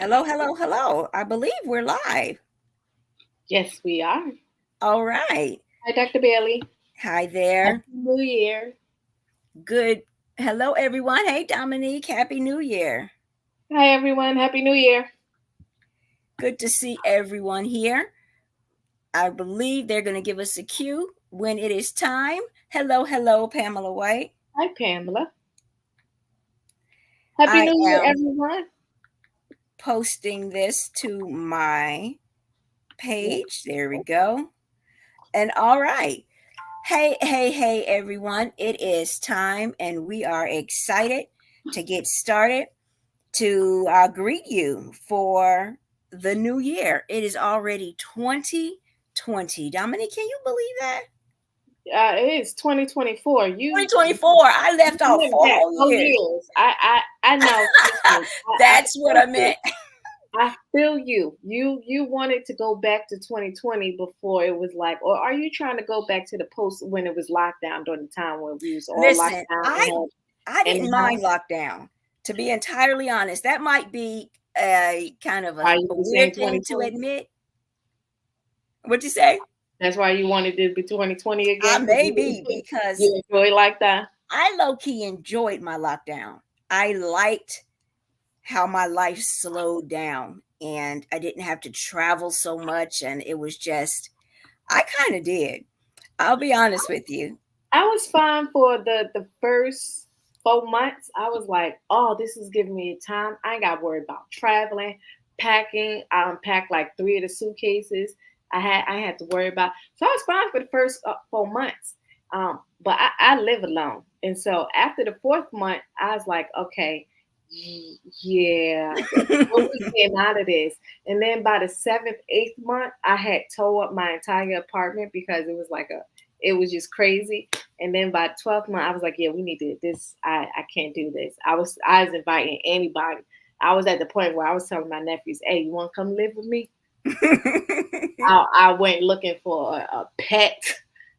Hello, hello, hello. I believe we're live. Yes, we are. All right. Hi, Dr. Bailey. Hi Happy there. New Year. Good. Hello, everyone. Hey, Dominique. Happy New Year. Hi, everyone. Happy New Year. Good to see everyone here. I believe they're going to give us a cue when it is time. Hello, hello, Pamela White. Hi, Pamela. Happy I New Year, am everyone. posting this to my Yes. page. There we go. And all right. Hey, hey, hey, everyone. It is time, and we are excited to get started to greet you for the new year. It is already 2020. Dominique, can you believe that? It is 2024. You 2024. I left off went back 4 years. years. I know. Trust me. That's what feel I you. meant. I feel you. You wanted to go back to 2020 before it was like, or are you trying to go back to the post when it was lockdown during the time when we was all locked Listen, down I and didn't mind lockdown. To be entirely honest, that might be a kind of are a you saying weird thing to 2020? admit. What'd you say? That's why you wanted it to be 2020 I again because may be because you enjoy like that. I low key enjoyed my lockdown. I liked how my life slowed down and I didn't have to travel so much. And it was just, I kind of did. I'll be honest with you. I was fine for the first 4 months. I was like, oh, this is giving me time. I ain't got to worry about traveling, packing. I unpacked like three of the suitcases. I had to worry about. So I was fine for the first 4 months. But I live alone, and so after the fourth month, I was like, okay, yeah, what we getting out of this? And then by the seventh, eighth month, I had tore up my entire apartment because it was just crazy. And then by 12th month, I was like, yeah, we need to this. I can't do this. I was inviting anybody. I was at the point where I was telling my nephews, hey, you want to come live with me? I went looking for a pet,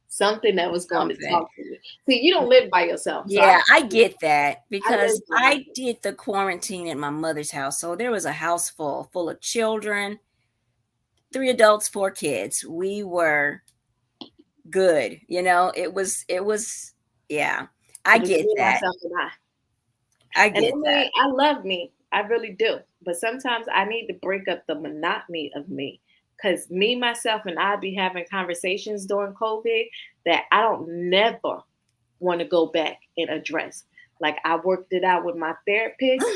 something that was going to Something. talk to me. See, you don't live by yourself, so Yeah, I get that I live because by I myself. did the quarantine at my mother's house. So there was a house full of children, 3 adults, 4 kids. We were good. It was, yeah, I It was get me, that. myself, and I. I And I get that. mean, I love me. I really do. But sometimes I need to break up the monotony of me. Because me, myself, and I be having conversations during COVID that I don't never want to go back and address. Like I worked it out with my therapist.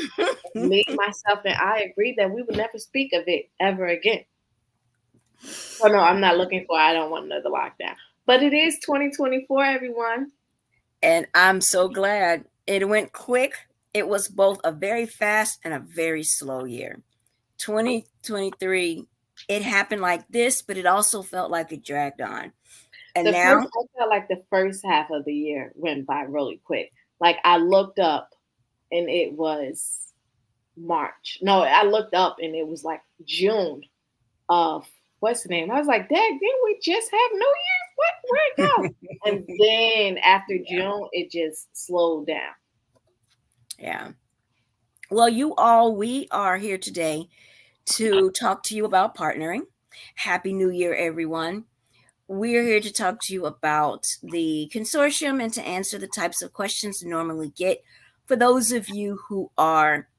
Me, myself, and I agreed that we would never speak of it ever again. So no, I'm not looking for. I don't want another lockdown. But it is 2024, everyone. And I'm so glad it went quick. It was both a very fast and a very slow year. 2023, it happened like this, but it also felt like it dragged on. And now, I felt like the first half of the year went by really quick. Like I looked up and it was March. No, I looked up and it was like June of what's the name? I was like, Dad, didn't we just have New Year's? What? Where'd it go? And then after yeah, June, it just slowed down. yeah. Well, we are here today to talk to you about partnering. Happy New Year, everyone. We're here to talk to you about the consortium and to answer the types of questions you normally get for those of you who are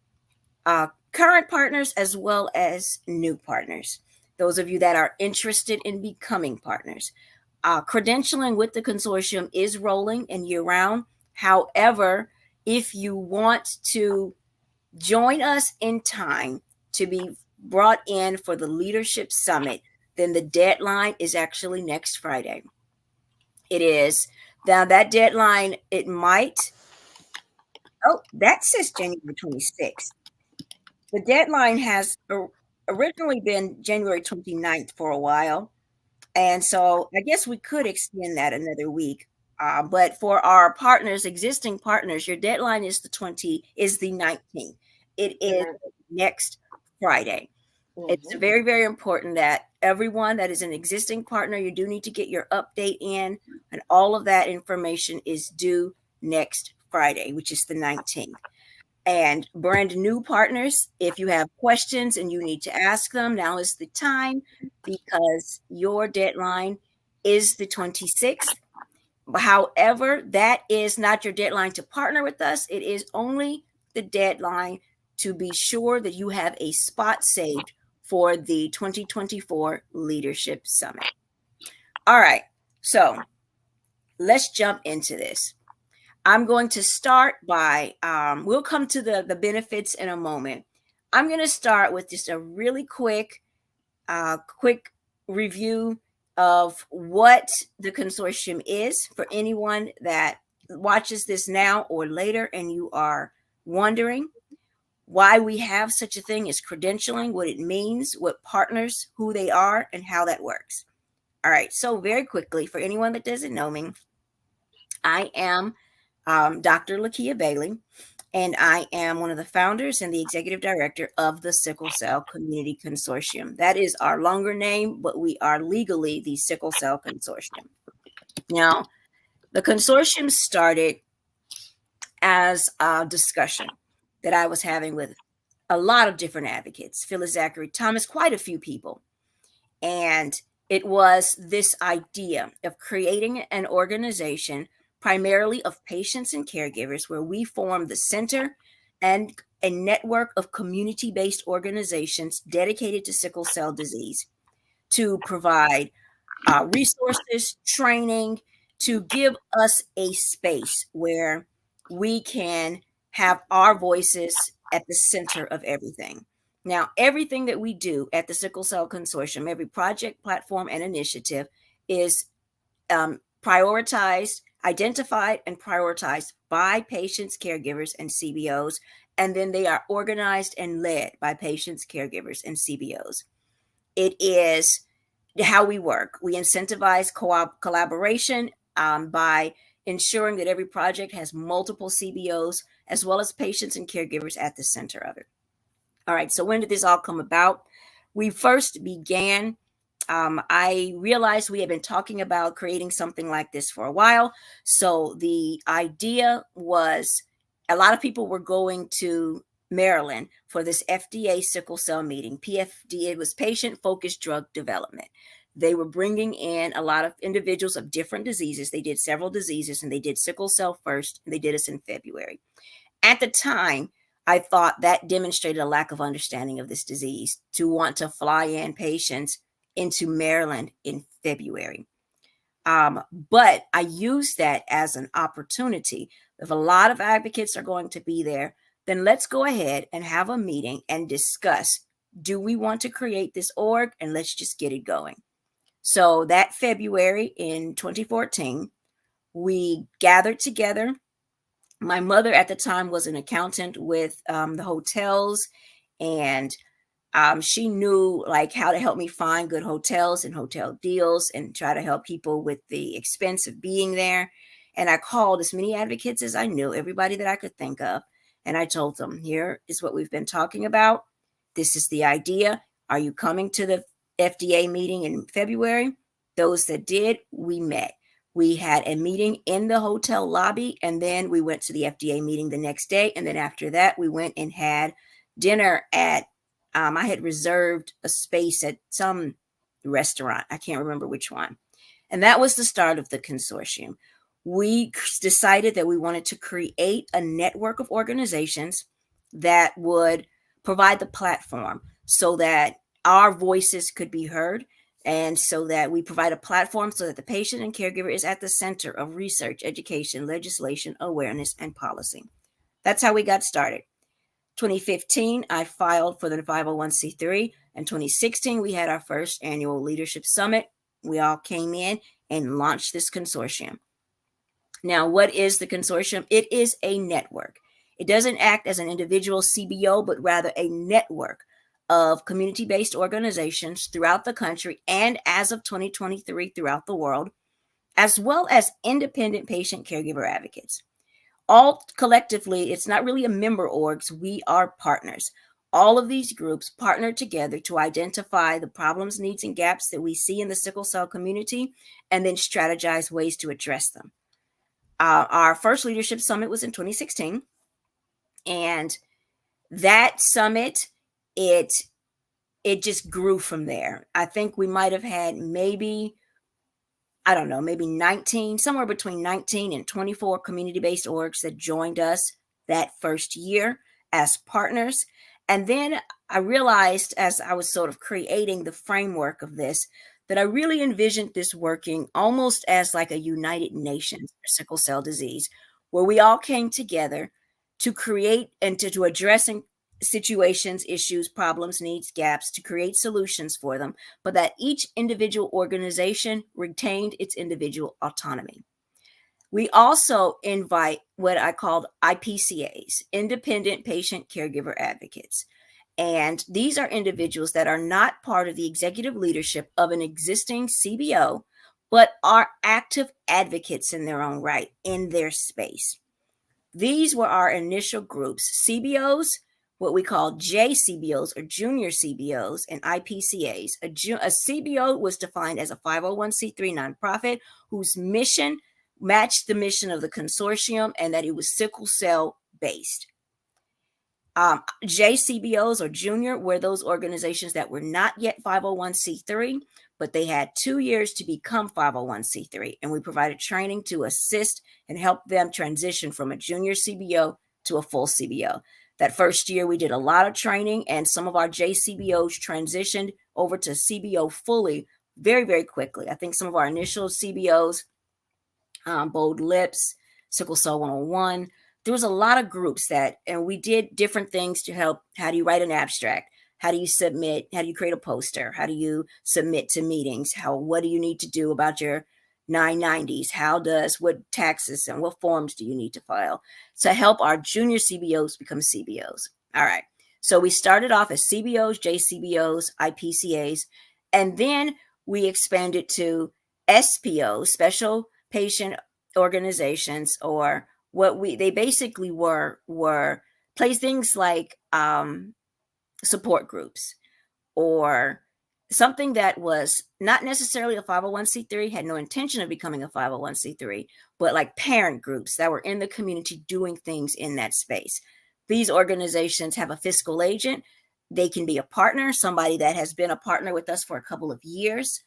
current partners as well as new partners. Those of you that are interested in becoming partners. Credentialing with the consortium is rolling and year round. However, if you want to join us in time to be brought in for the leadership summit, then the deadline is actually next Friday. It is. Now, that deadline, it might, oh, that says January 26th. The deadline has originally been January 29th for a while. And so I guess we could extend that another week. But for our partners, existing partners, your deadline is the 19th. It is next Friday. It's Mm-hmm. very, very important that everyone that is an existing partner, you do need to get your update in, and all of that information is due next Friday, which is the 19th. And brand new partners, if you have questions and you need to ask them, now is the time because your deadline is the 26th. However, that is not your deadline to partner with us. It is only the deadline to be sure that you have a spot saved for the 2024 Leadership Summit. All right, so let's jump into this. I'm going to start by, we'll come to the benefits in a moment. I'm going to start with just a really quick review of what the consortium is for anyone that watches this now or later and you are wondering why we have such a thing as credentialing, what it means, what partners, who they are, and how that works. All right, so very quickly, for anyone that doesn't know me, I am Dr. Lakia Bailey, and I am one of the founders and the executive director of the Sickle Cell Community Consortium. That is our longer name, but we are legally the Sickle Cell Consortium. Now, the consortium started as a discussion that I was having with a lot of different advocates, Phyllis Zachary Thomas, quite a few people. And it was this idea of creating an organization primarily of patients and caregivers where we form the center and a network of community-based organizations dedicated to sickle cell disease to provide resources, training, to give us a space where we can have our voices at the center of everything. Now, everything that we do at the Sickle Cell Consortium, every project, platform, and initiative is prioritized, identified, and prioritized by patients, caregivers, and CBOs. And then they are organized and led by patients, caregivers, and CBOs. It is how we work. We incentivize collaboration by ensuring that every project has multiple CBOs as well as patients and caregivers at the center of it. All right, so when did this all come about? We first began, I realized we had been talking about creating something like this for a while. So the idea was a lot of people were going to Maryland for this FDA sickle cell meeting. PFD, it was patient focused drug development. They were bringing in a lot of individuals of different diseases. They did several diseases and they did sickle cell first, and they did us in February. At the time, I thought that demonstrated a lack of understanding of this disease to want to fly in patients into Maryland in February. But I use that as an opportunity. If a lot of advocates are going to be there, then let's go ahead and have a meeting and discuss, do we want to create this org? And let's just get it going. So that February in 2014, we gathered together. My mother at the time was an accountant with the hotels, and she knew like how to help me find good hotels and hotel deals and try to help people with the expense of being there. And I called as many advocates as I knew, everybody that I could think of. And I told them, here is what we've been talking about. This is the idea. Are you coming to the FDA meeting in February? Those that did, we met. We had a meeting in the hotel lobby, and then we went to the FDA meeting the next day. And then after that, we went and had dinner at I had reserved a space at some restaurant. I can't remember which one. And that was the start of the consortium. We decided that we wanted to create a network of organizations that would provide the platform so that our voices could be heard, and so that we provide a platform so that the patient and caregiver is at the center of research, education, legislation, awareness, and policy. That's how we got started. 2015, I filed for the 501c3. In 2016, we had our first annual leadership summit. We all came in and launched this consortium. Now, what is the consortium? It is a network. It doesn't act as an individual CBO, but rather a network of community-based organizations throughout the country and as of 2023 throughout the world, as well as independent patient caregiver advocates. All collectively, it's not really a member orgs, we are partners. All of these groups partner together to identify the problems, needs, and gaps that we see in the sickle cell community and then strategize ways to address them. Our first leadership summit was in 2016. And that summit, it it just grew from there. I think we might have had maybe, I don't know, maybe 19, somewhere between 19 and 24 community based orgs that joined us that first year as partners. And then I realized as I was sort of creating the framework of this that I really envisioned this working almost as like a United Nations for sickle cell disease, where we all came together to create and to addressing situations, issues, problems, needs, gaps, to create solutions for them, but that each individual organization retained its individual autonomy. We also invite what I called IPCAs, Independent Patient Caregiver Advocates. And these are individuals that are not part of the executive leadership of an existing CBO, but are active advocates in their own right in their space. These were our initial groups: CBOs, what we call JCBOs or junior CBOs, and IPCAs. A CBO was defined as a 501c3 nonprofit whose mission matched the mission of the consortium and that it was sickle cell based. JCBOs or junior were those organizations that were not yet 501c3, but they had 2 years to become 501c3. And we provided training to assist and help them transition from a junior CBO to a full CBO. That first year, we did a lot of training, and some of our JCBOs transitioned over to CBO fully very, very quickly. I think some of our initial CBOs, Bold Lips, Sickle Cell 101. There was a lot of groups that, and we did different things to help. How do you write an abstract? How do you submit? How do you create a poster? How do you submit to meetings? What do you need to do about your 990s? What taxes and what forms do you need to file to help our junior CBOs become CBOs? All right. So we started off as CBOs, JCBOs, IPCAs, and then we expanded to SPOs, special patient organizations, or they basically were place things like support groups or something that was not necessarily a 501c3, had no intention of becoming a 501c3, but like parent groups that were in the community doing things in that space. These organizations have a fiscal agent. They can be a partner, somebody that has been a partner with us for a couple of years,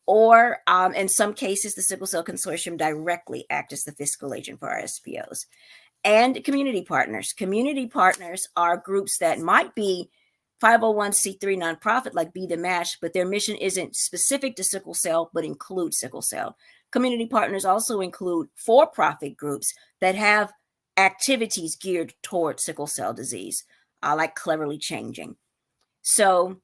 or in some cases, the Sickle Cell Consortium directly act as the fiscal agent for our SPOs. And community partners. Community partners are groups that might be 501c3 nonprofit like Be the Match, but their mission isn't specific to sickle cell, but includes sickle cell. Community partners also include for-profit groups that have activities geared toward sickle cell disease, like Cleverly Changing. So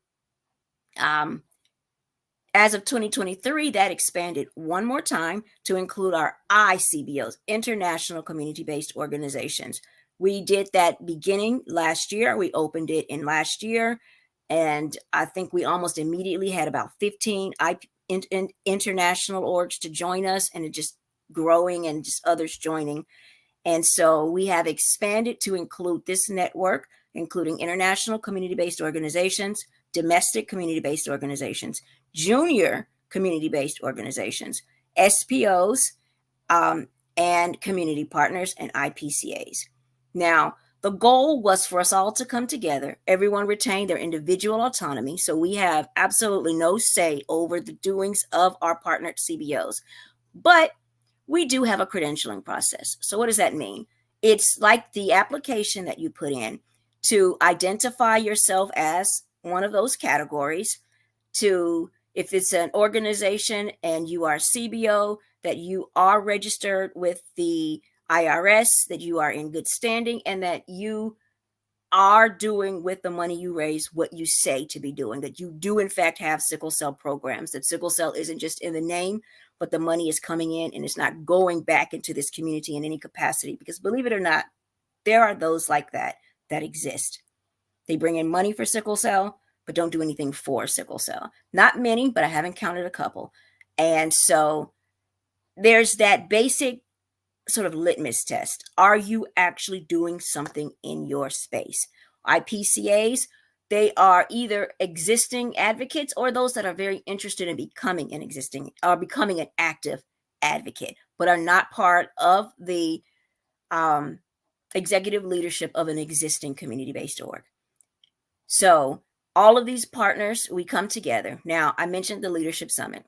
as of 2023, that expanded one more time to include our ICBOs, International Community-Based Organizations. We did that beginning last year. We opened it in last year, and I think we almost immediately had about 15 international orgs to join us, and it just growing and just others joining. And so we have expanded to include this network, including international community-based organizations, domestic community-based organizations, junior community-based organizations, SPOs, and community partners and IPCAs. Now, the goal was for us all to come together. Everyone retained their individual autonomy, so we have absolutely no say over the doings of our partnered CBOs. But we do have a credentialing process. So what does that mean? It's like the application that you put in to identify yourself as one of those categories, to, if it's an organization and you are CBO, that you are registered with the IRS, that you are in good standing, and that you are doing with the money you raise what you say to be doing, that you do in fact have sickle cell programs, that sickle cell isn't just in the name, but the money is coming in and it's not going back into this community in any capacity. Because believe it or not, there are those like that exist. They bring in money for sickle cell, but don't do anything for sickle cell. Not many, but I haven't counted a couple. And so there's that basic sort of litmus test. Are you actually doing something in your space? IPCAs, they are either existing advocates or those that are very interested in becoming an active advocate, but are not part of the executive leadership of an existing community-based org. So all of these partners, we come together. Now, I mentioned the Leadership Summit.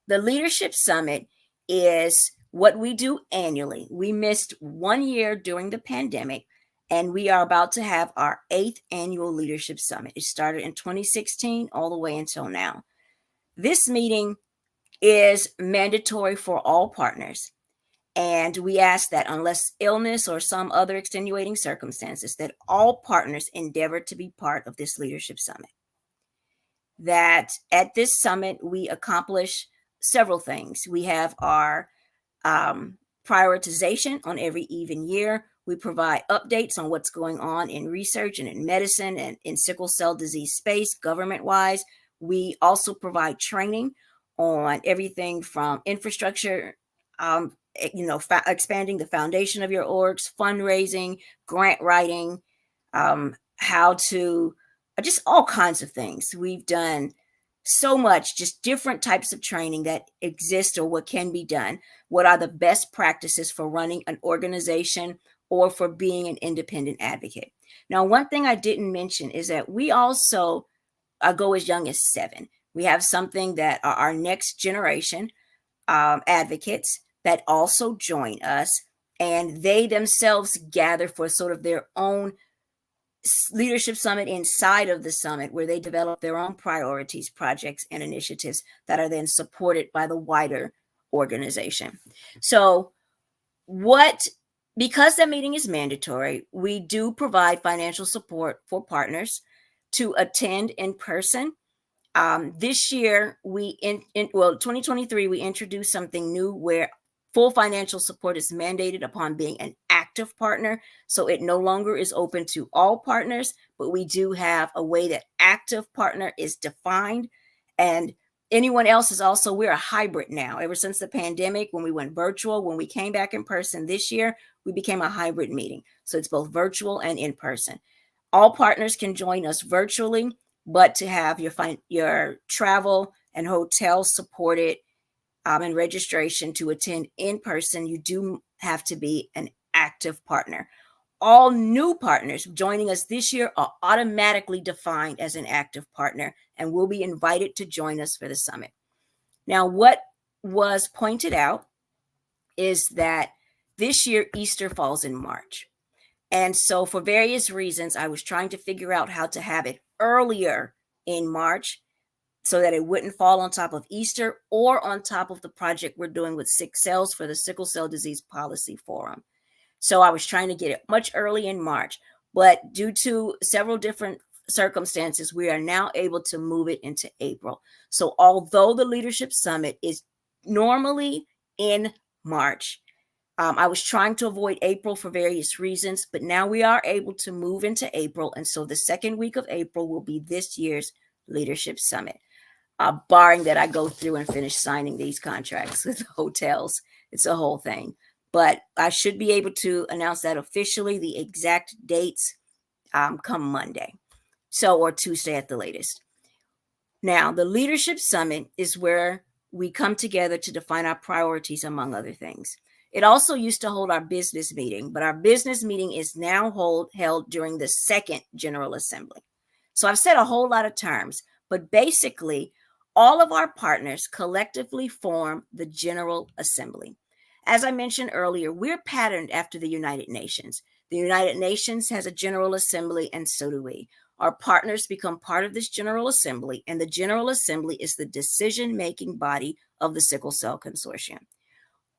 The Leadership Summit is what we do annually. We missed 1 year during the pandemic, and we are about to have our 8th annual Leadership Summit. It started in 2016 all the way until now. This meeting is mandatory for all partners. And we ask that unless illness or some other extenuating circumstances, that all partners endeavor to be part of this Leadership Summit. That at this summit, we accomplish several things. We have our prioritization on every even year. We provide updates on what's going on in research and in medicine and in sickle cell disease space, government-wise. We also provide training on everything from infrastructure, expanding the foundation of your orgs, fundraising, grant writing, how to just all kinds of things. We've done so much, just different types of training that exist or what can be done. What are the best practices for running an organization or for being an independent advocate? Now, one thing I didn't mention is that we also go as young as 7. We have something that are our next generation advocates that also join us, and they themselves gather for sort of their own leadership summit inside of the summit, where they develop their own priorities, projects, and initiatives that are then supported by the wider organization. So because the meeting is mandatory, we do provide financial support for partners to attend in person. This year, 2023, we introduced something new where full financial support is mandated upon being an active partner. So it no longer is open to all partners, but we do have a way that active partner is defined. And anyone else is also, we're a hybrid now. Ever since the pandemic, when we went virtual, when we came back in person this year, we became a hybrid meeting. So it's both virtual and in person. All partners can join us virtually, but to have your travel and hotel supported and registration to attend in person, you do have to be an active partner. All new partners joining us this year are automatically defined as an active partner and will be invited to join us for the summit. Now, what was pointed out is that this year Easter falls in March. And so for various reasons, I was trying to figure out how to have it earlier in March so that it wouldn't fall on top of Easter or on top of the project we're doing with Sick Cells for the Sickle Cell Disease Policy Forum. So I was trying to get it much early in March, but due to several different circumstances, we are now able to move it into April. So although the Leadership Summit is normally in March, I was trying to avoid April for various reasons, but now we are able to move into April. And so the second week of April will be this year's Leadership Summit, barring that I go through and finish signing these contracts with hotels. It's a whole thing. But I should be able to announce that officially, the exact dates, come Monday. Or Tuesday at the latest. Now, the Leadership Summit is where we come together to define our priorities, among other things. It also used to hold our business meeting, but our business meeting is now held during the second General Assembly. So I've said a whole lot of terms, but basically, all of our partners collectively form the General Assembly. As I mentioned earlier, we're patterned after the United Nations. The United Nations has a General Assembly, and so do we. Our partners become part of this General Assembly, and the General Assembly is the decision-making body of the Sickle Cell Consortium.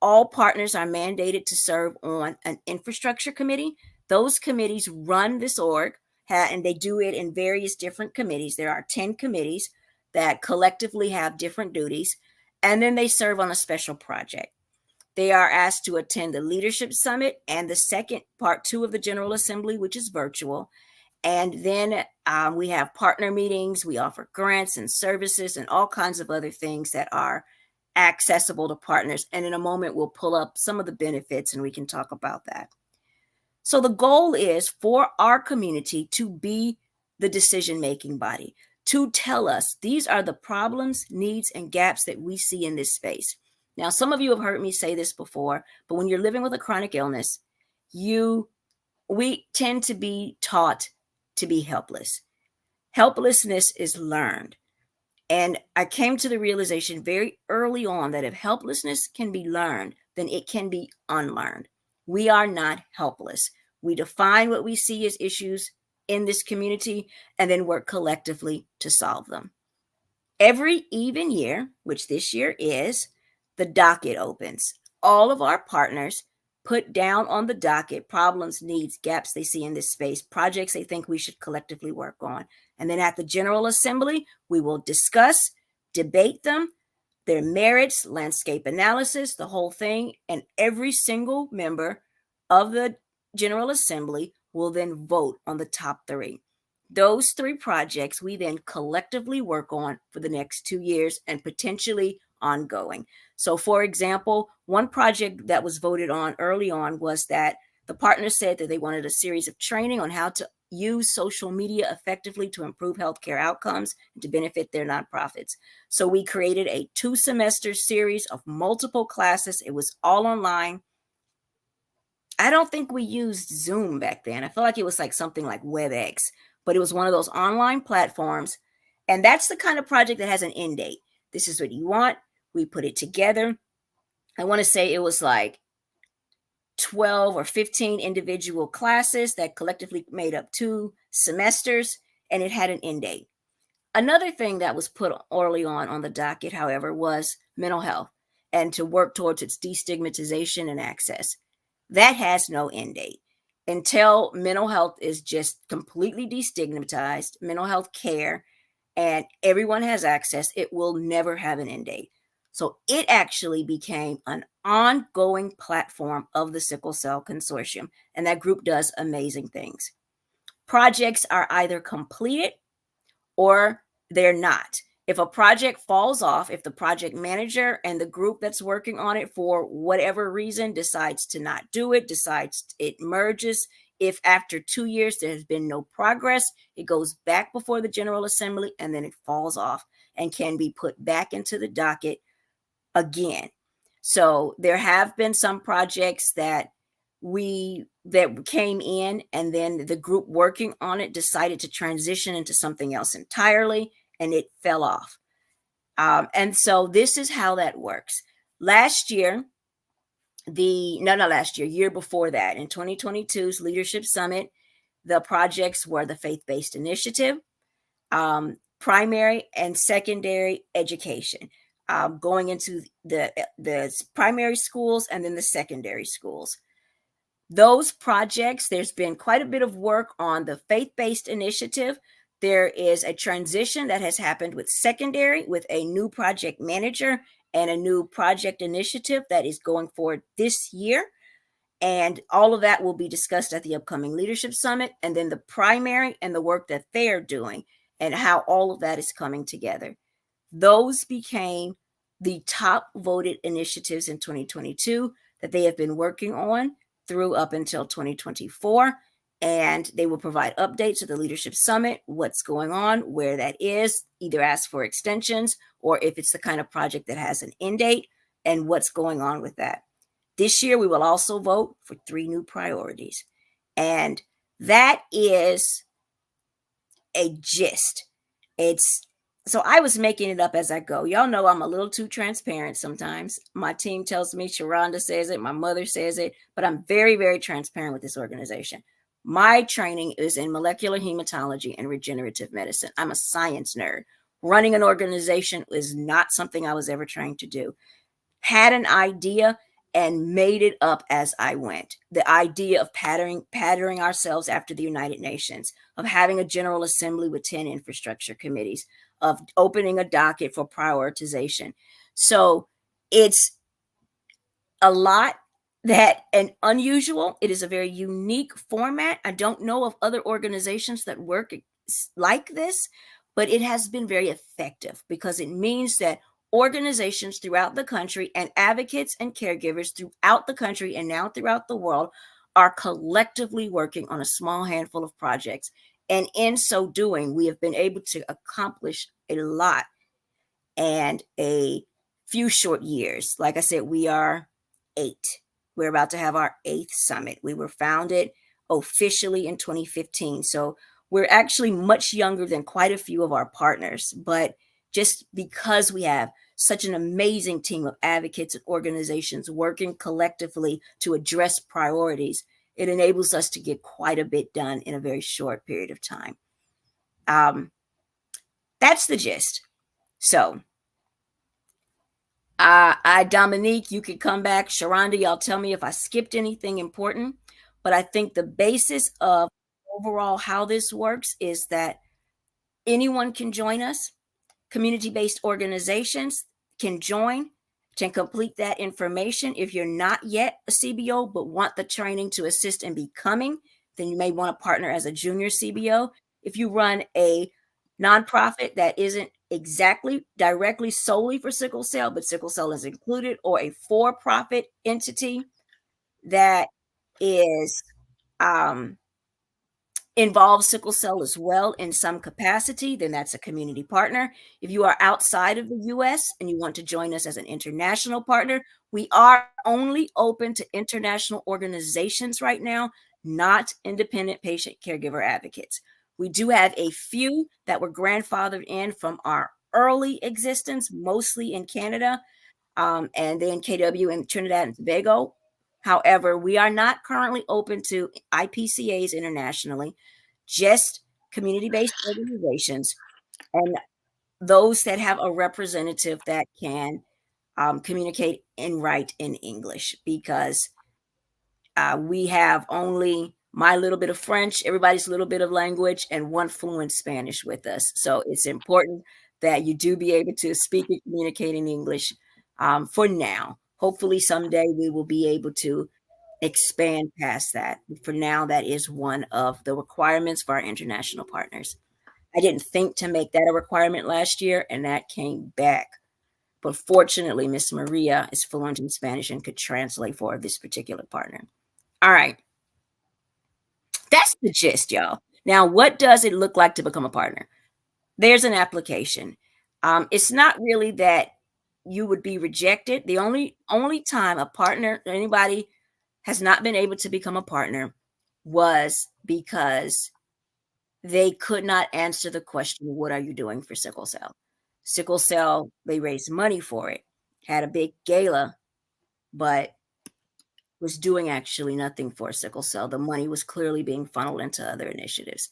All partners are mandated to serve on an infrastructure committee. Those committees run this org, and they do it in various different committees. There are 10 committees that collectively have different duties, and then they serve on a special project. They are asked to attend the Leadership Summit and the second part 2 of the General Assembly, which is virtual. And then we have partner meetings. We offer grants and services and all kinds of other things that are accessible to partners. And in a moment, we'll pull up some of the benefits and we can talk about that. So the goal is for our community to be the decision-making body, to tell us these are the problems, needs, and gaps that we see in this space. Now, some of you have heard me say this before, but when you're living with a chronic illness, you we tend to be taught to be helpless. Helplessness is learned. And I came to the realization very early on that if helplessness can be learned, then it can be unlearned. We are not helpless. We define what we see as issues in this community and then work collectively to solve them. Every even year, which this year is, the docket opens. All of our partners put down on the docket problems, needs, gaps they see in this space, projects they think we should collectively work on. And then at the General Assembly, we will discuss, debate them, their merits, landscape analysis, the whole thing, and every single member of the General Assembly will then vote on the top three. Those three projects we then collectively work on for the next 2 years and potentially ongoing. So, for example, one project that was voted on early on was that the partners said that they wanted a series of training on how to use social media effectively to improve healthcare outcomes and to benefit their nonprofits. So we created a 2-semester series of multiple classes. It was all online. I don't think we used Zoom back then. I feel like it was like something like WebEx, but it was one of those online platforms. And that's the kind of project that has an end date. This is what you want. We put it together. I want to say it was like 12 or 15 individual classes that collectively made up 2 semesters, and it had an end date. Another thing that was put early on the docket, however, was mental health and to work towards its destigmatization and access. That has no end date. Until mental health is just completely destigmatized, mental health care, and everyone has access, it will never have an end date. So it actually became an ongoing platform of the Sickle Cell Consortium, and that group does amazing things. Projects are either completed or they're not. If a project falls off, if the project manager and the group that's working on it for whatever reason decides to not do it, decides it merges, if after 2 years there has been no progress, it goes back before the General Assembly and then it falls off and can be put back into the docket again. So there have been some projects that came in and then the group working on it decided to transition into something else entirely and it fell off. And so this is how that works. Last year, not last year, year before that, in 2022's Leadership Summit, the projects were the faith-based initiative, primary and secondary education, going into the primary schools and then the secondary schools. Those projects, there's been quite a bit of work on the faith-based initiative. There is a transition that has happened with secondary, with a new project manager and a new project initiative that is going forward this year. And all of that will be discussed at the upcoming Leadership Summit, and then the primary and the work that they're doing and how all of that is coming together. Those became the top voted initiatives in 2022 that they have been working on through up until 2024. And they will provide updates at the Leadership Summit, what's going on, where that is, either ask for extensions or if it's the kind of project that has an end date and what's going on with that. This year, we will also vote for 3 new priorities. And that is a gist. It's so I was making it up as I go. Y'all know I'm a little too transparent sometimes. My team tells me, Sharonda says it, my mother says it, but I'm very, very transparent with this organization. My training is in molecular hematology and regenerative medicine. I'm a science nerd. Running an organization is not something I was ever trained to do. Had an idea and made it up as I went. The idea of patterning ourselves after the United Nations, of having a General Assembly with 10 infrastructure committees, of opening a docket for prioritization. So it's a lot that and unusual. It is a very unique format. I don't know of other organizations that work like this, but it has been very effective because it means that organizations throughout the country and advocates and caregivers throughout the country and now throughout the world are collectively working on a small handful of projects. And in so doing, we have been able to accomplish a lot and a few short years. Like I said, we are 8. We're about to have our eighth summit. We were founded officially in 2015. So we're actually much younger than quite a few of our partners. But just because we have such an amazing team of advocates and organizations working collectively to address priorities, it enables us to get quite a bit done in a very short period of time. Um, that's the gist. So, Dominique, you could come back. Sharonda, y'all tell me if I skipped anything important. But I think the basis of overall how this works is that anyone can join us. Community-based organizations can join, can complete that information. If you're not yet a CBO but want the training to assist in becoming, then you may want to partner as a junior CBO. If you run a nonprofit that isn't exactly directly solely for sickle cell, but sickle cell is included, or a for-profit entity that is um, involves sickle cell as well in some capacity, then that's a community partner. If you are outside of the US and you want to join us as an international partner, we are only open to international organizations right now, not independent patient caregiver advocates. We do have a few that were grandfathered in from our early existence, mostly in Canada, and then KW in Trinidad and Tobago. However, we are not currently open to IPCAs internationally, just community based organizations and those that have a representative that can communicate and write in English, because we have only my little bit of French, everybody's little bit of language, and one fluent Spanish with us. So it's important that you do be able to speak and communicate in English for now. Hopefully, someday we will be able to expand past that. For now, that is one of the requirements for our international partners. I didn't think to make that a requirement last year, and that came back. But fortunately, Miss Maria is fluent in Spanish and could translate for this particular partner. All right. That's the gist, y'all. Now, what does it look like to become a partner? There's an application. It's not really that you would be rejected. The only time a partner, anybody has not been able to become a partner, was because they could not answer the question, what are you doing for sickle cell? Sickle cell, they raised money for it, had a big gala, but was doing actually nothing for sickle cell. The money was clearly being funneled into other initiatives.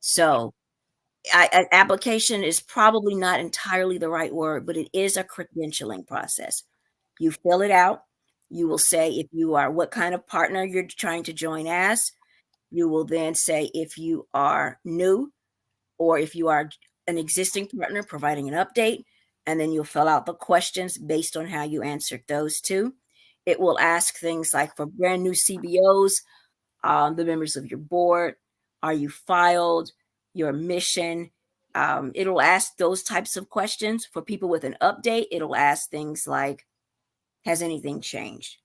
So, application is probably not entirely the right word, but it is a credentialing process. You fill it out. You will say if you are what kind of partner you're trying to join as. You will then say if you are new or if you are an existing partner providing an update, and then you'll fill out the questions based on how you answered those two. It will ask things like for brand new CBOs, the members of your board, are you filed, your mission. It'll ask those types of questions. For people with an update, it'll ask things like, has anything changed?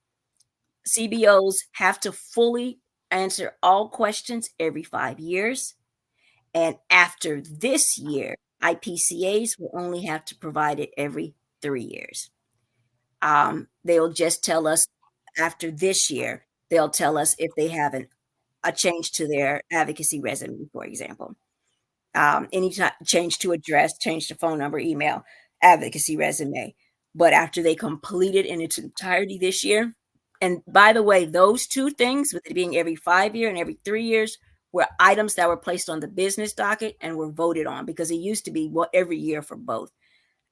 CBOs have to fully answer all questions every 5 years. And after this year, IPCAs will only have to provide it every 3 years. They'll just tell us after this year, they'll tell us if they have a change to their advocacy resume, for example. Any change to address, change to phone number, email, advocacy resume. But after they complete it in its entirety this year, and by the way, those two things, with it being every 5 year and every 3 years, were items that were placed on the business docket and were voted on, because it used to be every year for both.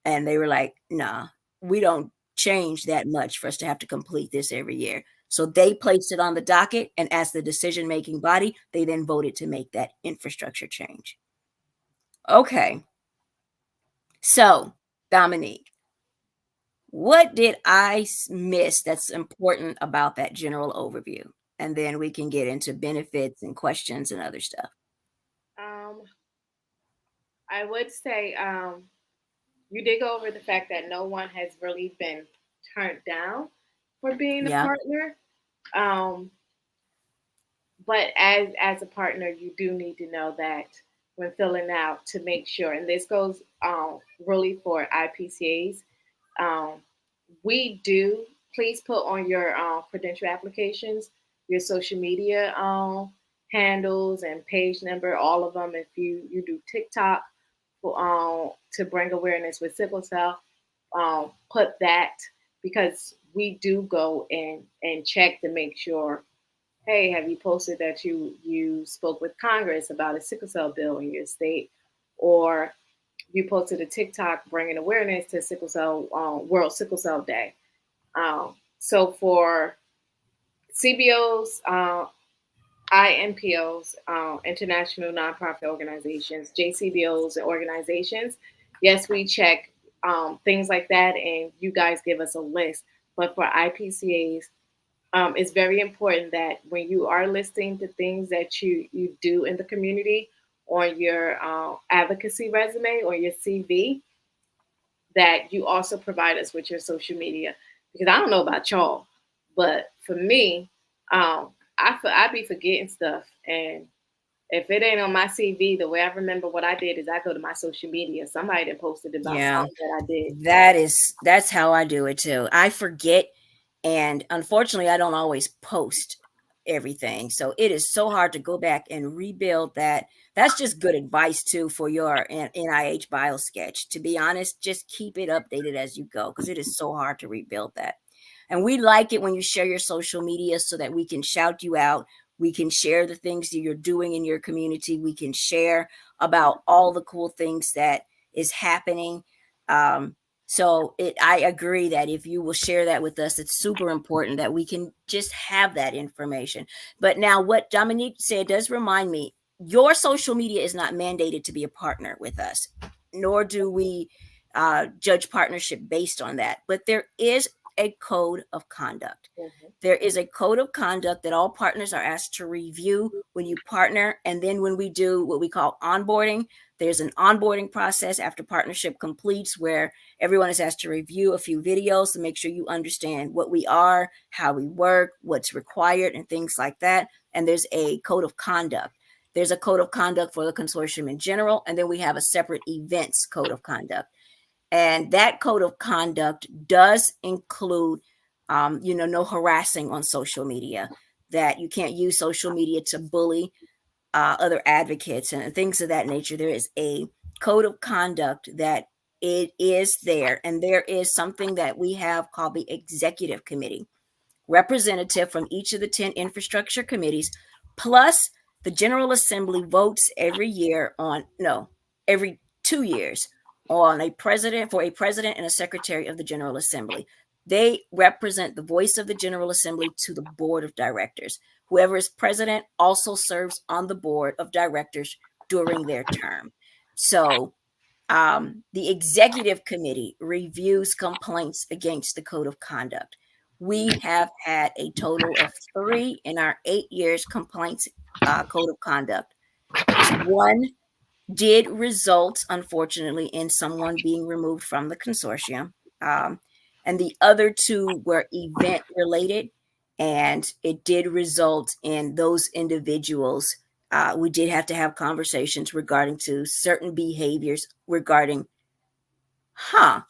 And they were like, nah, we don't change that much for us to have to complete this every year. So they placed it on the docket, and as the decision making body, they then voted to make that infrastructure change. Okay. So, Dominique, what did I miss that's important about that general overview? And then we can get into benefits and questions and other stuff. Um, I would say you did go over the fact that no one has really been turned down for being a Yeah. partner. Um, but as a partner, you do need to know that when filling out to make sure, and this goes really for IPCAs, um, we do please put on your credential applications your social media handles and page number, all of them. If you do TikTok to bring awareness with sickle cell, put that, because we do go and check to make sure. Hey, have you posted that you spoke with Congress about a sickle cell bill in your state, or you posted a TikTok bringing awareness to sickle cell World Sickle Cell Day. So for CBOs, INPOs, international nonprofit organizations, JCBOs, and organizations, yes, we check things like that, and you guys give us a list. But for IPCAs, it's very important that when you are listing the things that you do in the community on your advocacy resume or your CV, that you also provide us with your social media. Because I don't know about y'all, but for me, I be forgetting stuff, and if it ain't on my CV, the way I remember what I did is I go to my social media. Somebody that posted about Yeah. something that I did. That's how I do it too. I forget, and unfortunately I don't always post everything. So it is so hard to go back and rebuild that. That's just good advice too for your NIH bio sketch. To be honest, just keep it updated as you go, because it is so hard to rebuild that. And we like it when you share your social media so that we can shout you out. We can share the things that you're doing in your community. We can share about all the cool things that is happening. Um, I agree that if you will share that with us, it's super important that we can just have that information. But now, what Dominique said does remind me: your social media is not mandated to be a partner with us, nor do we judge partnership based on that. But there is a code of conduct. Mhm. There is a code of conduct that all partners are asked to review when you partner. And then when we do what we call onboarding, there's an onboarding process after partnership completes where everyone is asked to review a few videos to make sure you understand what we are, how we work, what's required, and things like that. And there's a code of conduct. There's a code of conduct for the consortium in general, and then we have a separate events code of conduct. And that code of conduct does include, no harassing on social media, that you can't use social media to bully other advocates and things of that nature. There is a code of conduct that it is there. And there is something that we have called the executive committee, representative from each of the 10 infrastructure committees, plus the General Assembly votes every year on, no, every 2 years on a president and a secretary of the General Assembly. They represent the voice of the General Assembly to the board of directors. Whoever is president also serves on the board of directors during their term. So the executive committee reviews complaints against the code of conduct. We have had a total of 3 in our 8 years complaints code of conduct. One did result, unfortunately, in someone being removed from the consortium. Um, and the other two were event related, and it did result in those individuals. We did have to have conversations regarding to certain behaviors regarding, huh,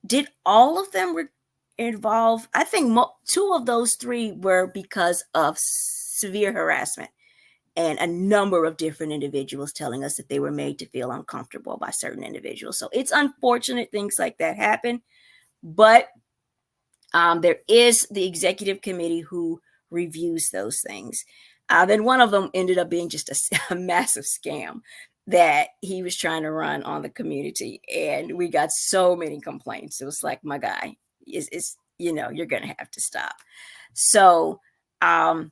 did all of them involve? I think two of those three were because of severe harassment and a number of different individuals telling us that they were made to feel uncomfortable by certain individuals. So it's unfortunate things like that happen, but there is the executive committee who reviews those things. Then one of them ended up being just a massive scam that he was trying to run on the community, and we got so many complaints. It was like, my guy, is you're gonna have to stop. So um,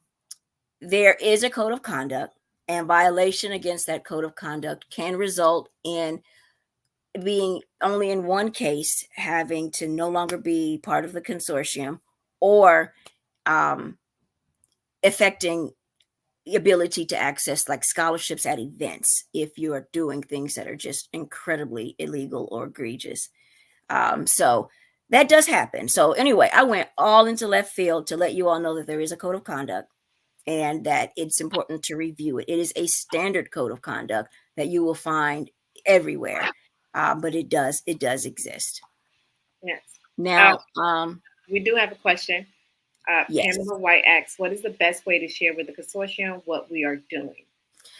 there is a code of conduct, and violation against that code of conduct can result in being only in one case having to no longer be part of the consortium, or um, affecting the ability to access like scholarships at events if you are doing things that are just incredibly illegal or egregious. So that does happen. So anyway, I went all into left field to let you all know that there is a code of conduct and that it's important to review it. It is a standard code of conduct that you will find everywhere, but it does exist. Yes. Um, Now, We do have a question. Yes. Pamela White asks, "What is the best way to share with the consortium what we are doing?"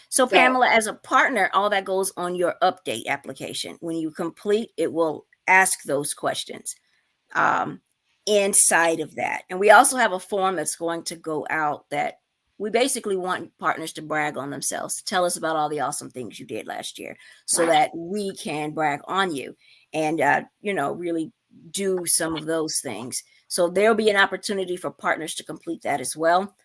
So, So Pamela, as a partner, all that goes on your update application. When you complete, it will ask those questions um, inside of that. And we also have a form that's going to go out that we basically want partners to brag on themselves. Tell us about all the awesome things you did last year so wow. that we can brag on you and, really do some of those things. So there'll be an opportunity for partners to complete that as well.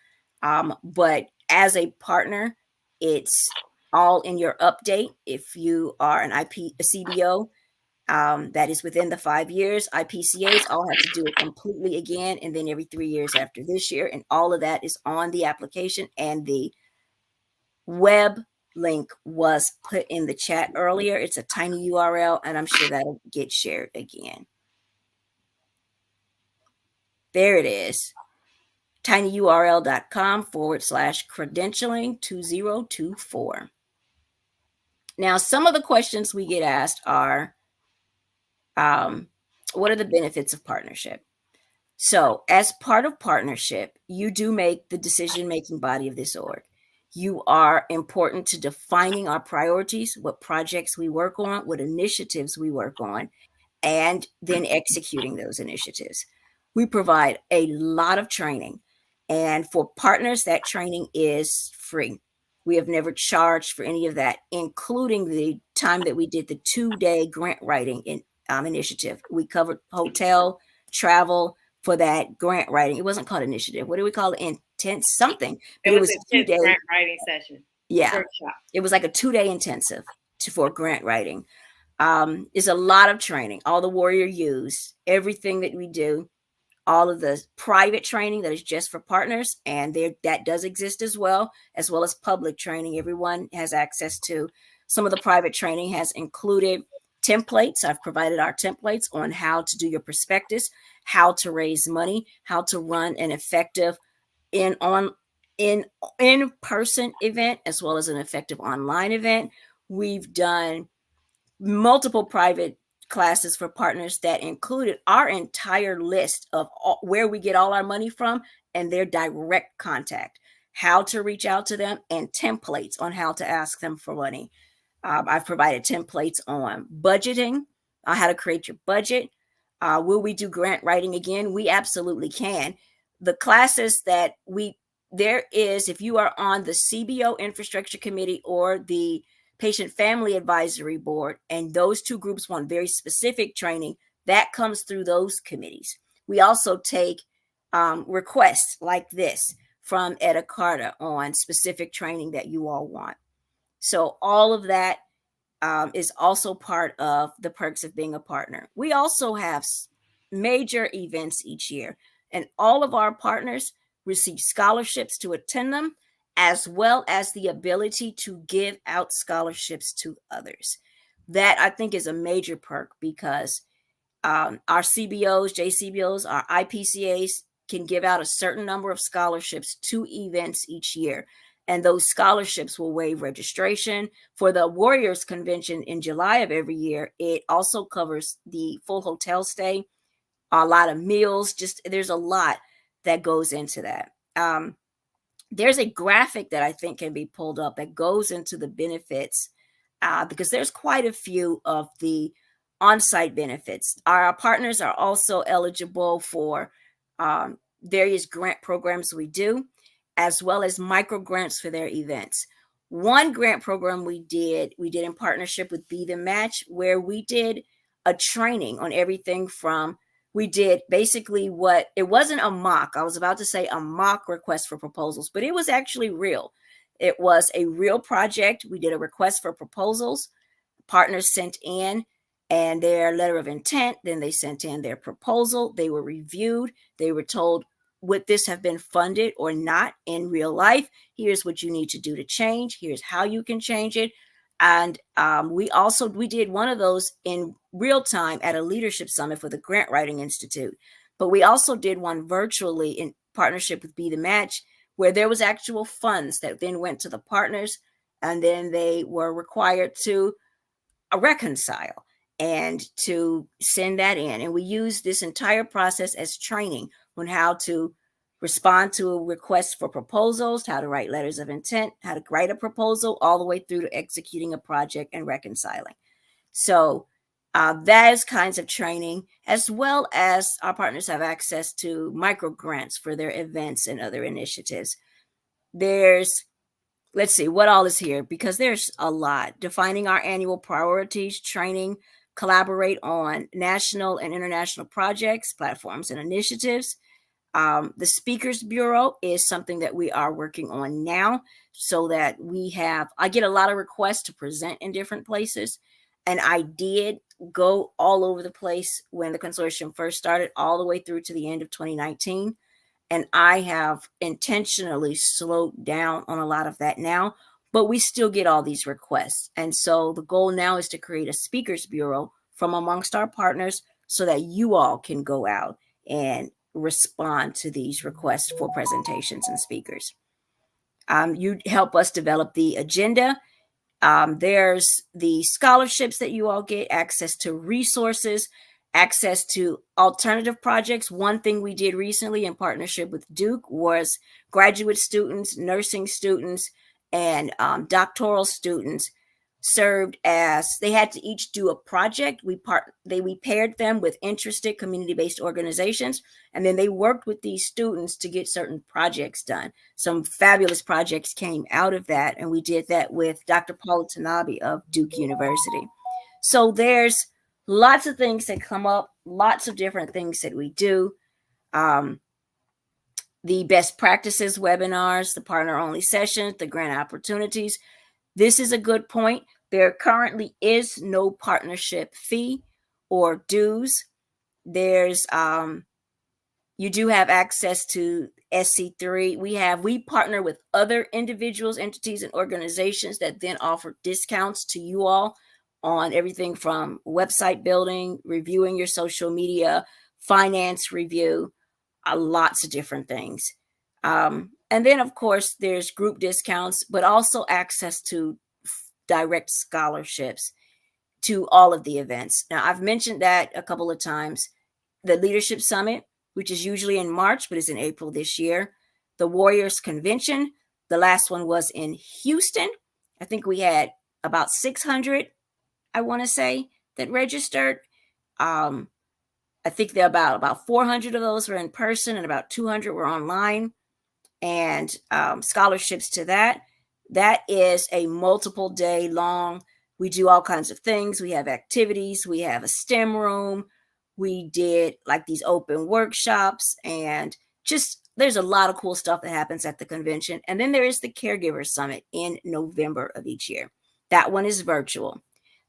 But as a partner, it's all in your update. If you are a CBO, that is within the 5 years. IPCAs all have to do it completely again, and then every 3 years after this year. And all of that is on the application. And the web link was put in the chat earlier. It's a tiny URL, and I'm sure that'll get shared again. There it is. tinyurl.com/credentialing 2024. Now, some of the questions we get asked are what are the benefits of partnership? So, as part of partnership, you do make the decision making body of this org. You are important to defining our priorities, what projects we work on, what initiatives we work on, and then executing those initiatives. We provide a lot of training, and for partners, that training is free. We have never charged for any of that, including the time that we did the 2-day grant writing initiative. We covered hotel, travel for that grant writing. It wasn't called initiative. What do we call it? Intense something, It but it was was an a two intense day. grant writing session Yeah, workshop. it was like a 2-day intensive for grant writing. Is a lot of training. All the warrior use, everything that we do, all of the private training that is just for partners, and there that does exist as well as public training. Everyone has access to. Some of the private training has included templates. I've provided our templates on how to do your prospectus, how to raise money, how to run an effective in on in in-person event as well as an effective online event. We've done multiple private classes for partners that included our entire list of where we get all our money from and their direct contact, how to reach out to them, and templates on how to ask them for money. I've provided templates on budgeting, how to create your budget. Will we do grant writing again? We absolutely can. The classes that there is, if you are on the CBO Infrastructure Committee or the Patient Family Advisory Board, and those two groups want very specific training, that comes through those committees. We also take requests like this from Etta Carter on specific training that you all want. So all of that is also part of the perks of being a partner. We also have major events each year, and all of our partners receive scholarships to attend them, as well as the ability to give out scholarships to others. That I think is a major perk because our CBOs, JCBOs, our IPCAs can give out a certain number of scholarships to events each year. And those scholarships will waive registration. For the Warriors Convention in July of every year, it also covers the full hotel stay, a lot of meals. Just there's a lot that goes into that. There's a graphic that I think can be pulled up that goes into the benefits because there's quite a few of the on-site benefits. Our partners are also eligible for various grant programs we do, as well as micro grants for their events. One grant program we did in partnership with Be the Match, where we did a training on everything from we did basically what it wasn't a mock. I was about to say a mock request for proposals, but it was actually real. It was a real project. We did a request for proposals. Partners sent in and their letter of intent. Then they sent in their proposal. They were reviewed. They were told, would this have been funded or not in real life? Here's what you need to do to change. Here's how you can change it. And we did one of those in real time at a leadership summit for the Grant Writing Institute. But we also did one virtually in partnership with Be the Match, where there was actual funds that then went to the partners, and then they were required to reconcile. and to send that in. And we use this entire process as training on how to respond to a request for proposals, how to write letters of intent, how to write a proposal, all the way through to executing a project and reconciling. So those kinds of training, as well as our partners have access to micro grants for their events and other initiatives. There's, let's see what all is here, because there's a lot. Defining our annual priorities, training, collaborate on national and international projects, platforms, and initiatives. The Speakers Bureau is something that we are working on now, so that I get a lot of requests to present in different places. And I did go all over the place when the consortium first started, all the way through to the end of 2019. And I have intentionally slowed down on a lot of that now, but we still get all these requests. And so the goal now is to create a speakers bureau from amongst our partners, so that you all can go out and respond to these requests for presentations and speakers. You help us develop the agenda. There's the scholarships that you all get, access to resources, access to alternative projects. One thing we did recently in partnership with Duke was graduate students, nursing students, and doctoral students served as, they had to each do a project. We paired them with interested community-based organizations, and then they worked with these students to get certain projects done. Some fabulous projects came out of that, and we did that with Dr. Paula Tanabe of Duke University. So there's lots of things that come up, lots of different things that we do. The best practices webinars, the partner only sessions, the grant opportunities. This is a good point. There currently is no partnership fee or dues. There's you do have access to SC3. We partner with other individuals, entities, and organizations that then offer discounts to you all on everything from website building, reviewing your social media, finance review, lots of different things. And then, of course, there's group discounts, but also access to direct scholarships to all of the events. Now, I've mentioned that a couple of times. The Leadership Summit, which is usually in March, but is in April this year. The Warriors Convention, the last one was in Houston. I think we had about 600, I want to say, that registered. I think there about 400 of those were in person and about 200 were online. And scholarships to that. That is a multiple day long. We do all kinds of things. We have activities. We have a STEM room. We did like these open workshops, and just there's a lot of cool stuff that happens at the convention. And then there is the Caregiver Summit in November of each year. That one is virtual.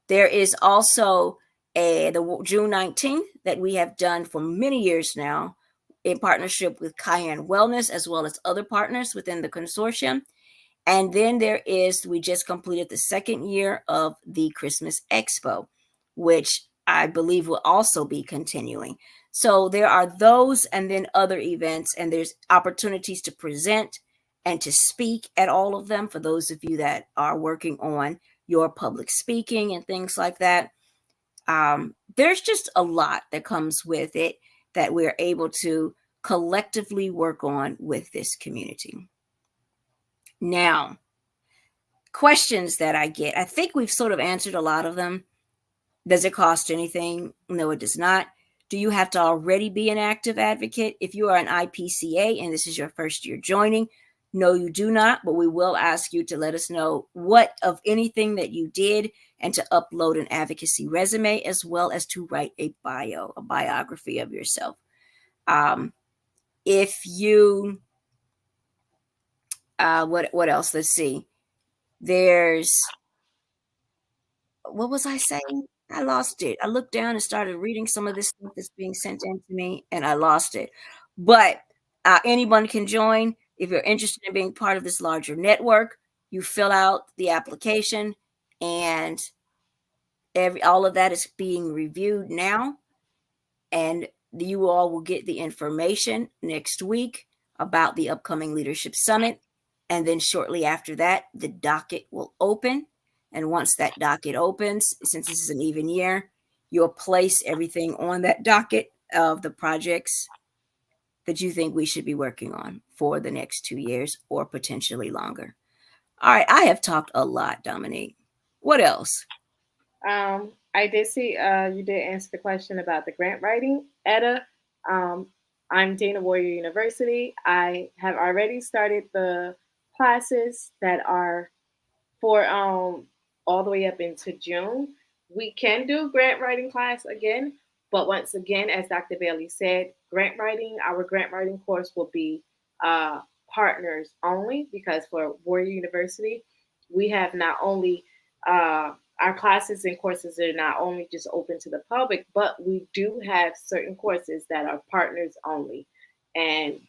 There is also the June 19th that we have done for many years now in partnership with Cayenne Wellness, as well as other partners within the consortium. And then we just completed the second year of the Christmas Expo, which I believe will also be continuing. So there are those and then other events, and there's opportunities to present and to speak at all of them for those of you that are working on your public speaking and things like that. There's just a lot that comes with it that we're able to collectively work on with this community. Now, questions that I get, I think we've sort of answered a lot of them. Does it cost anything? No, it does not. Do you have to already be an active advocate? If you are an IPCA and this is your first year joining, no, you do not, but we will ask you to let us know what of anything that you did, and to upload an advocacy resume, as well as to write a biography of yourself. If you, what else? Let's see. There's, what was I saying? I lost it. I looked down and started reading some of this stuff that's being sent in to me, and I lost it. But anyone can join. If you're interested in being part of this larger network, you fill out the application, and all of that is being reviewed now. And you all will get the information next week about the upcoming Leadership Summit. And then shortly after that, the docket will open. And once that docket opens, since this is an even year, you'll place everything on that docket of the projects that you think we should be working on for the next 2 years or potentially longer. All right, I have talked a lot, Dominique. What else? I did see you did answer the question about the grant writing. Etta, um, I'm Dean of Warrior University. I have already started the classes that are for all the way up into June. We can do grant writing class again, but once again, as Dr. Bailey said, our grant writing course will be uh, partners only because for Warrior University, we have not only our classes and courses are not only just open to the public, but we do have certain courses that are partners only. And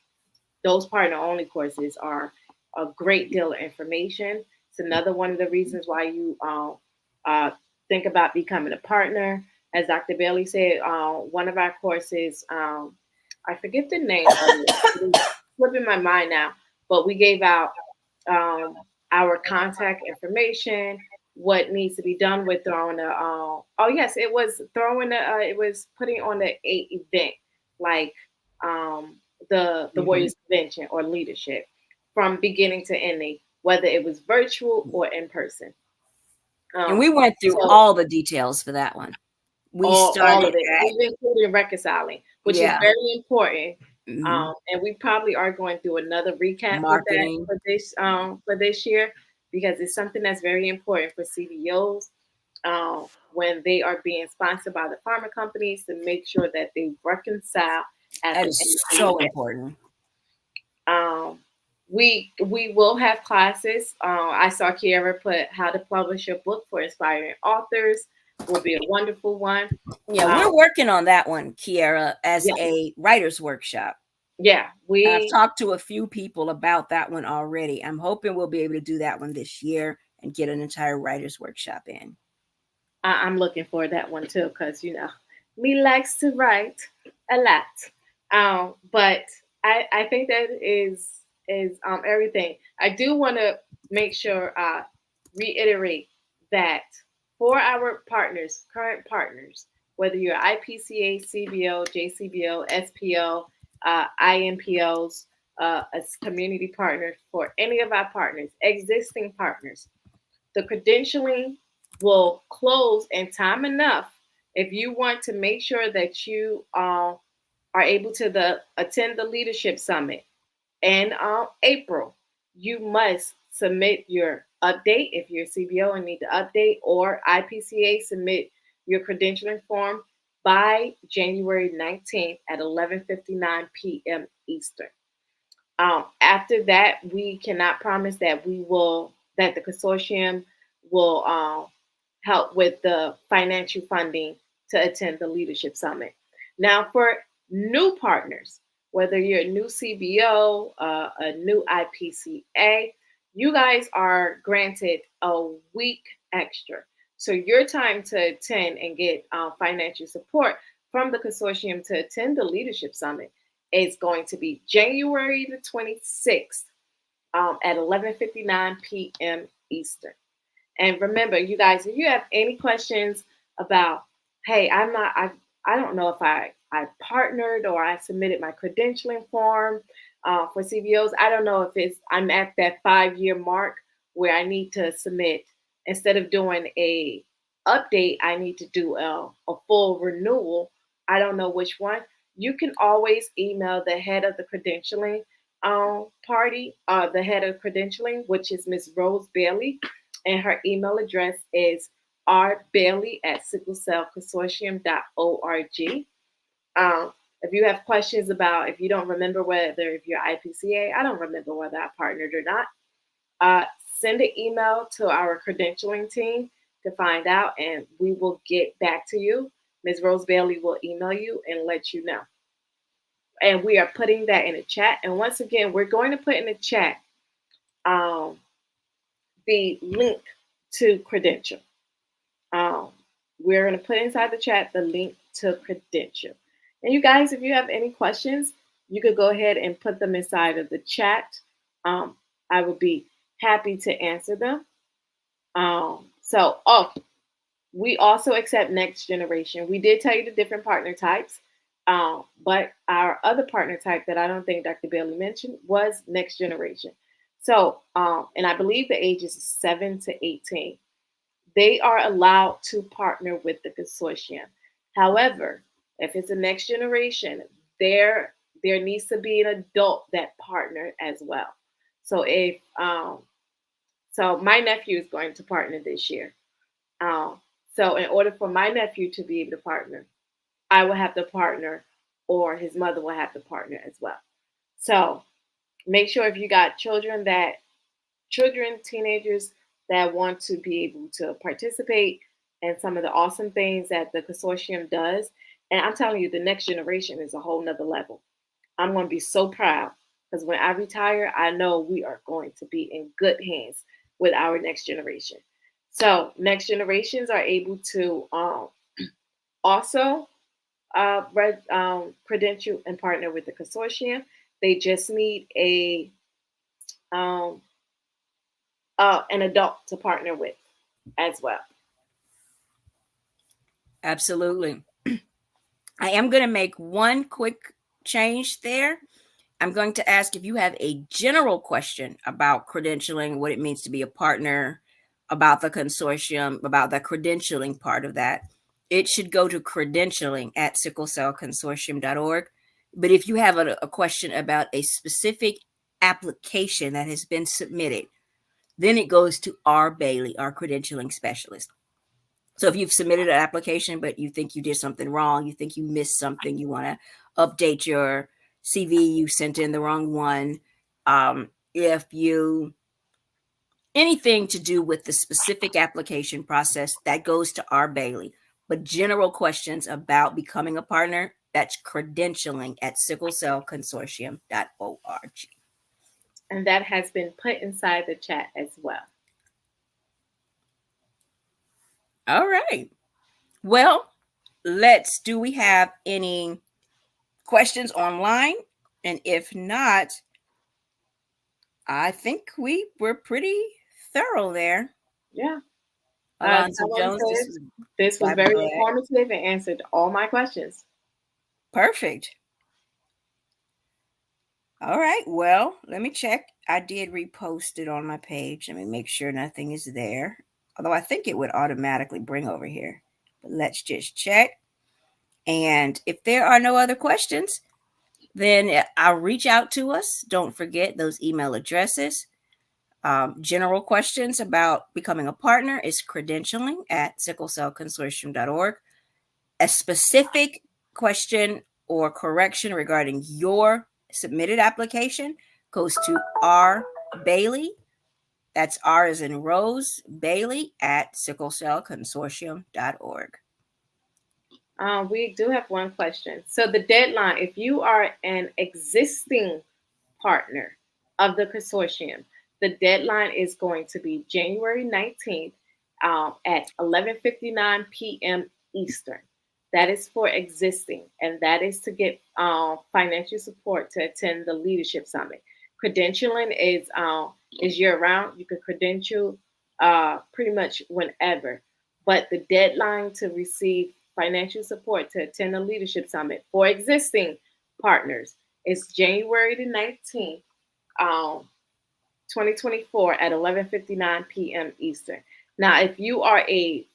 those partner only courses are a great deal of information. It's another one of the reasons why you uh, think about becoming a partner. As Dr. Bailey said, one of our courses, I forget the name of it, it's slipping my mind now, but we gave out um, our contact information, what needs to be done with throwing a, oh yes, it was throwing it was putting on a event like um, the Hmm. Warriors Convention or leadership from beginning to ending, whether it was virtual or in person. And Um, we went through so all the details for that one. We all started of it, at, even including reconciling, which is yeah, very important. hmm, And we probably are going through another recap with that marketing. for this year because it's something that's very important for CDOs when they are being sponsored by the pharma companies to make sure that they reconcile at That the end is of the so day. important. Um, we will have classes. I saw Kiara put how to publish your book for aspiring authors will be a wonderful one. Yeah, Um, we're working on that one, Kiera, as yes, a writer's workshop. yeah, I've we. talked to a few people about that one already. I'm hoping we'll be able to do that one this year and get an entire writer's workshop in. I'm looking for that one too because me likes to write a lot. But I think that is everything. I do want to make sure reiterate that for our partners, current partners, whether you're IPCA, CBO, JCBO, SPO, IMPOs, as community partners, for any of our partners, existing partners, the credentialing will close in time enough if you want to make sure that you are able to attend the leadership summit in April. You must submit your update if you're CBO and need to update, or IPCA submit your credentialing form by January 19th at 11:59 p.m. Eastern. After that, we cannot promise that the consortium will help with the financial funding to attend the leadership summit. Now, for new partners, whether you're a new CBO, a new IPCA, you guys are granted a week extra. So your time to attend and get financial support from the consortium to attend the leadership summit is going to be January the 26th at 11:59 p.m. Eastern. And remember, you guys, if you have any questions about, hey, I don't know if I partnered or I submitted my credentialing form for CVOs. I don't know if I'm at that 5 year mark where I need to submit instead of doing a update. I need to do a full renewal. I don't know which one. You can always email the head of the credentialing party, the head of credentialing, which is Miss Rose Bailey, and her email address is rbailey at sicklecellconsortium.org. If you have questions about, if you don't remember whether if you're IPCA, I don't remember whether I partnered or not, uh, send an email to our credentialing team to find out, and we will get back to you. Ms. Rose Bailey will email you and let you know. And we are putting that in the chat. And once again, we're going to put in the chat um, the link to credential. Um, we're going to put inside the chat the link to credential. And you guys, if you have any questions, you could go ahead and put them inside of the chat. I would be happy to answer them. So, We also accept next generation. We did tell you the different partner types, but our other partner type that I don't think Dr. Bailey mentioned was next generation. So, and I believe the age is 7 to 18. They are allowed to partner with the consortium. However, if it's a next generation, there there needs to be an adult that partner as well. So if so my nephew is going to partner this year. Um, so in order for my nephew to be able to partner, I will have to partner, or his mother will have to partner as well. So make sure if you got children, teenagers that want to be able to participate in some of the awesome things that the consortium does. And I'm telling you, the next generation is a whole nother level. I'm going to be so proud because when I retire, I know we are going to be in good hands with our next generation. So, next generations are able to also credential and partner with the consortium. They just need um, an adult to partner with as well. Absolutely. I am going to make one quick change there. I'm going to ask if you have a general question about credentialing, what it means to be a partner, about the consortium, about the credentialing part of that. It should go to credentialing at sicklecellconsortium.org. But if you have a question about a specific application that has been submitted, then it goes to R. Bailey, our credentialing specialist. So if you've submitted an application, but you think you did something wrong, you think you missed something, you want to update your CV, you sent in the wrong one. If you anything to do with the specific application process, that goes to R. Bailey. But general questions about becoming a partner, that's credentialing at sicklecellconsortium.org. And that has been put inside the chat as well. All right. Well, do we have any questions online? And if not, I think we were pretty thorough there. Yeah. Alonzo Someone Jones, this said was this was Bible. very Go ahead. informative and answered all my questions. Perfect. All right. Well, let me check. I did repost it on my page. Let me make sure nothing is there. Although I think it would automatically bring over here. But let's just check. And if there are no other questions, then I'll reach out to us. Don't forget those email addresses. General questions about becoming a partner is credentialing at sicklecellconsortium.org. A specific question or correction regarding your submitted application goes to R. Bailey. That's R as in Rose, Bailey at sicklecellconsortium.org. We do have one question. So the deadline, if you are an existing partner of the consortium, the deadline is going to be January 19th at 11:59 p.m. Eastern. That is for existing, and that is to get financial support to attend the leadership summit. Credentialing is year round. You can credential pretty much whenever, but the deadline to receive financial support to attend the leadership summit for existing partners is January the 19th, um, 2024 at 11:59 p.m. Eastern. Now, if you are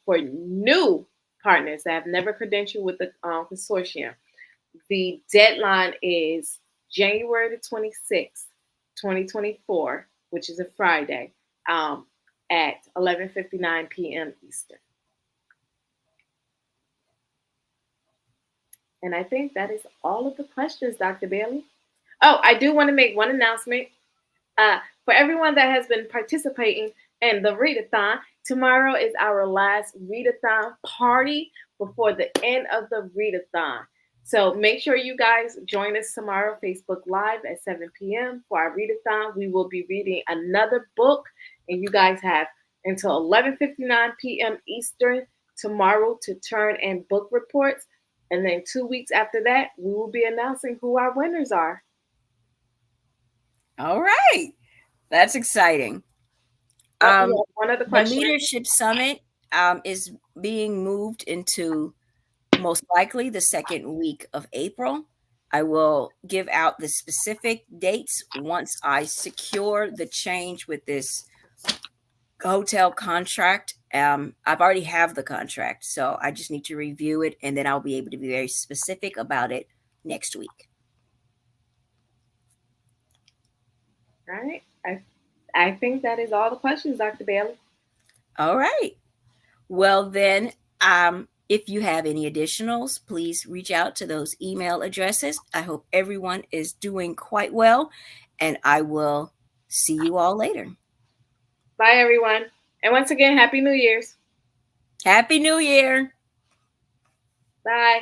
for new partners that have never credentialed with the consortium, the deadline is January the 26th, 2024, which is a Friday, at 11:59 p.m. Eastern. And I think that is all of the questions, Dr. Bailey. Oh, I do want to make one announcement. For everyone that has been participating in the readathon, tomorrow is our last readathon party before the end of the readathon. So make sure you guys join us tomorrow, Facebook Live at 7 p.m. for our readathon. We will be reading another book, and you guys have until 11:59 p.m. Eastern tomorrow to turn in book reports. And then 2 weeks after that, we will be announcing who our winners are. All right. That's exciting. Oh, we have one other The question. Leadership Summit is being moved into most likely the second week of April. I will give out the specific dates once I secure the change with this hotel contract. I've already have the contract, so I just need to review it, and then I'll be able to be very specific about it next week. All right. I think that is all the questions, Dr. Bailey. All right. Well, then, if you have any additionals, please reach out to those email addresses. I hope everyone is doing quite well, and I will see you all later. Bye, everyone. And once again, Happy New Year's. Happy New Year! Bye.